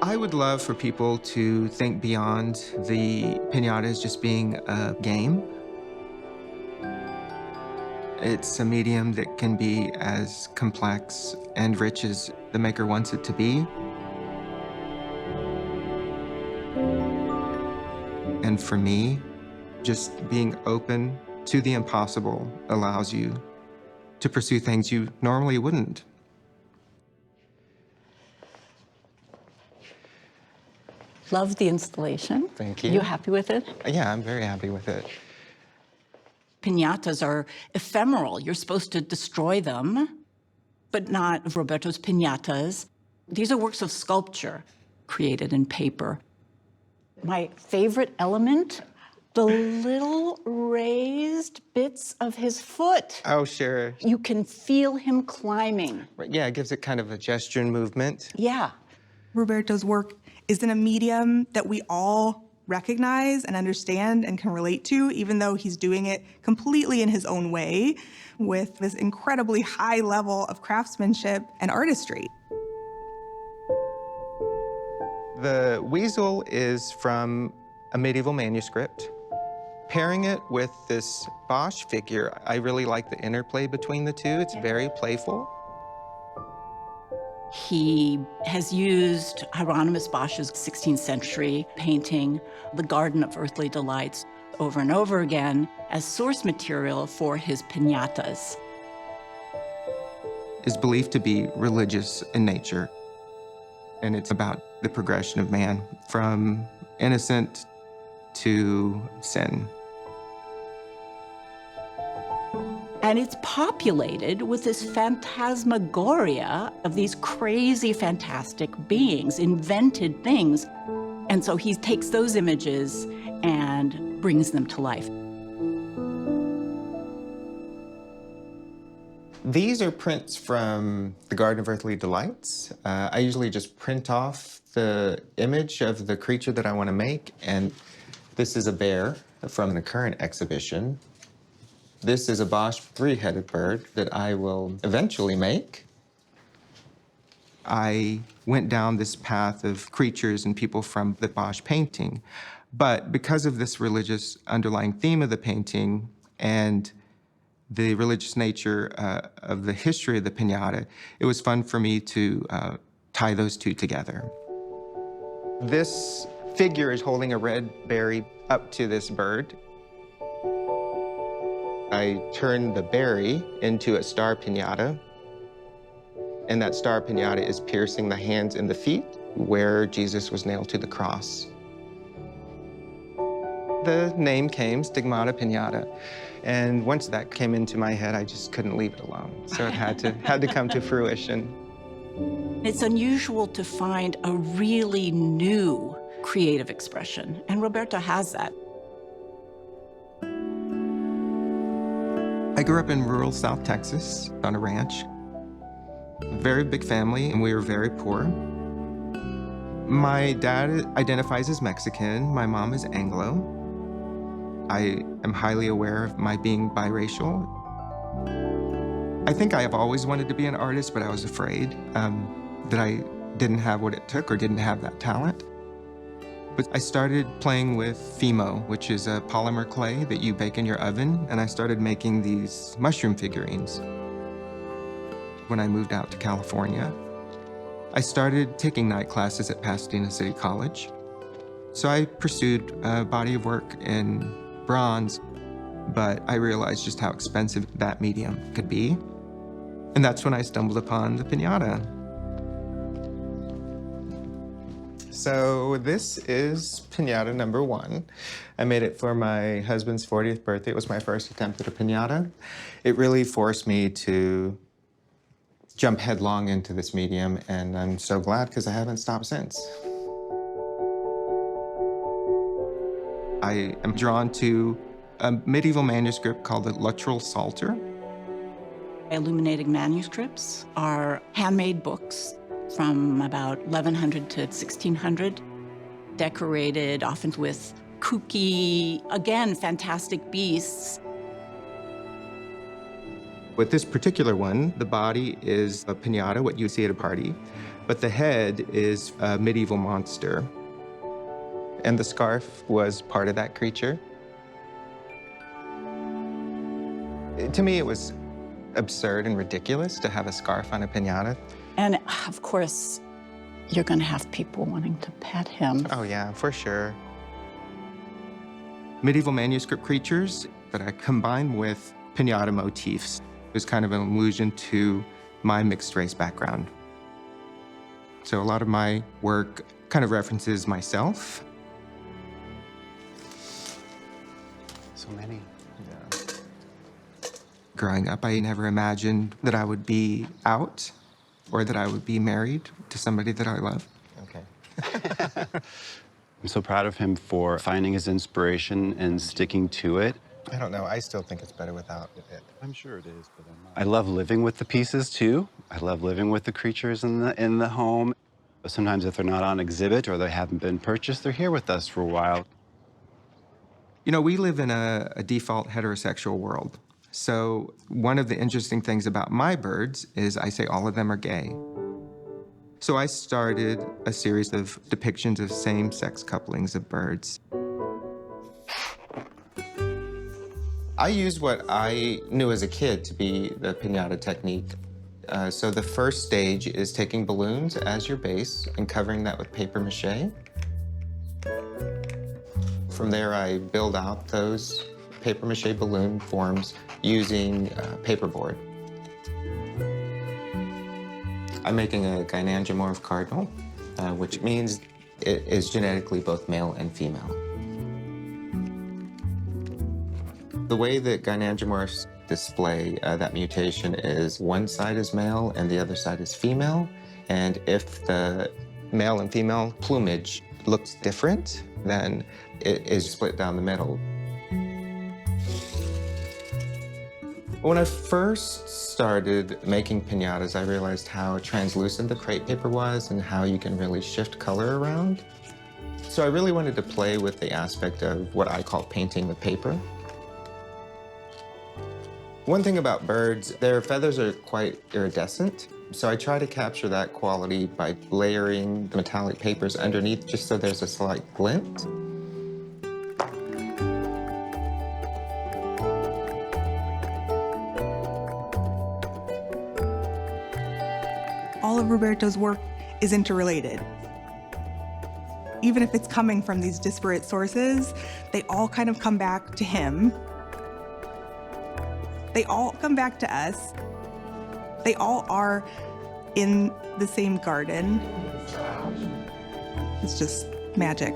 I would love for people to think beyond the piñata as just being a game. It's a medium that can be as complex and rich as the maker wants it to be. And for me, just being open to the impossible allows you to pursue things you normally wouldn't. Love the installation. Thank you. You happy with it? Yeah, I'm very happy with it. Piñatas are ephemeral. You're supposed to destroy them, but not Roberto's piñatas. These are works of sculpture created in paper. My favorite element, the little raised bits of his foot. Oh, sure. You can feel him climbing. Right, yeah, it gives it kind of a gesture and movement. Yeah. Roberto's work is in a medium that we all recognize and understand and can relate to, even though he's doing it completely in his own way with this incredibly high level of craftsmanship and artistry. The weasel is from a medieval manuscript. Pairing it with this Bosch figure, I really like the interplay between the two. It's very playful. He has used Hieronymus Bosch's 16th century painting, The Garden of Earthly Delights, over and over again as source material for his piñatas. Is believed to be religious in nature. And it's about the progression of man from innocent to sin. And it's populated with this phantasmagoria of these crazy, fantastic beings, invented things. And so he takes those images and brings them to life. These are prints from the Garden of Earthly Delights. I usually just print off the image of the creature that I want to make, and this is a bear from the current exhibition. This is a Bosch three-headed bird that I will eventually make. I went down this path of creatures and people from the Bosch painting, but because of this religious underlying theme of the painting and the religious nature of the history of the piñata, it was fun for me to tie those two together. This figure is holding a red berry up to this bird. I turned the berry into a star piñata, and that star piñata is piercing the hands and the feet where Jesus was nailed to the cross. The name came, Stigmata Piñata, and once that came into my head, I just couldn't leave it alone. So it had to come to fruition. It's unusual to find a really new creative expression, and Roberto has that. I grew up in rural South Texas on a ranch. A very big family, and we were very poor. My dad identifies as Mexican, my mom is Anglo. I am highly aware of my being biracial. I think I have always wanted to be an artist, but I was afraid that I didn't have what it took or didn't have that talent. But I started playing with Fimo, which is a polymer clay that you bake in your oven, and I started making these mushroom figurines. When I moved out to California, I started taking night classes at Pasadena City College. So I pursued a body of work in bronze, but I realized just how expensive that medium could be. And that's when I stumbled upon the piñata. So this is piñata number 1. I made it for my husband's 40th birthday. It was my first attempt at a piñata. It really forced me to jump headlong into this medium, and I'm so glad because I haven't stopped since. I am drawn to a medieval manuscript called the Luttrell Psalter. Illuminated manuscripts are handmade books from about 1100 to 1600, decorated often with kooky, again, fantastic beasts. With this particular one, the body is a piñata, what you see at a party, but the head is a medieval monster. And the scarf was part of that creature. To me, it was absurd and ridiculous to have a scarf on a piñata. And of course, you're going to have people wanting to pet him. Oh, yeah, for sure. Medieval manuscript creatures that I combined with piñata motifs. It was kind of an allusion to my mixed race background. So a lot of my work kind of references myself. So many. Yeah. Growing up, I never imagined that I would be out or that I would be married to somebody that I love. Okay. I'm so proud of him for finding his inspiration and sticking to it. I don't know. I still think it's better without it. I'm sure it is, but I love living with the pieces too. I love living with the creatures in the home. Sometimes if they're not on exhibit or they haven't been purchased, they're here with us for a while. You know, we live in a default heterosexual world. So one of the interesting things about my birds is I say all of them are gay. So I started a series of depictions of same-sex couplings of birds. I used what I knew as a kid to be the piñata technique. So the first stage is taking balloons as your base and covering that with paper mache. From there, I build out those paper mache balloon forms using paperboard. I'm making a gynandromorph cardinal, which means it is genetically both male and female. The way that gynandromorphs display that mutation is one side is male and the other side is female. And if the male and female plumage looks different, then it is split down the middle. When I first started making piñatas, I realized how translucent the crepe paper was and how you can really shift color around. So I really wanted to play with the aspect of what I call painting the paper. One thing about birds, their feathers are quite iridescent. So I try to capture that quality by layering the metallic papers underneath just so there's a slight glint. All of Roberto's work is interrelated. Even if it's coming from these disparate sources, they all kind of come back to him. They all come back to us. They all are in the same garden. It's just magic.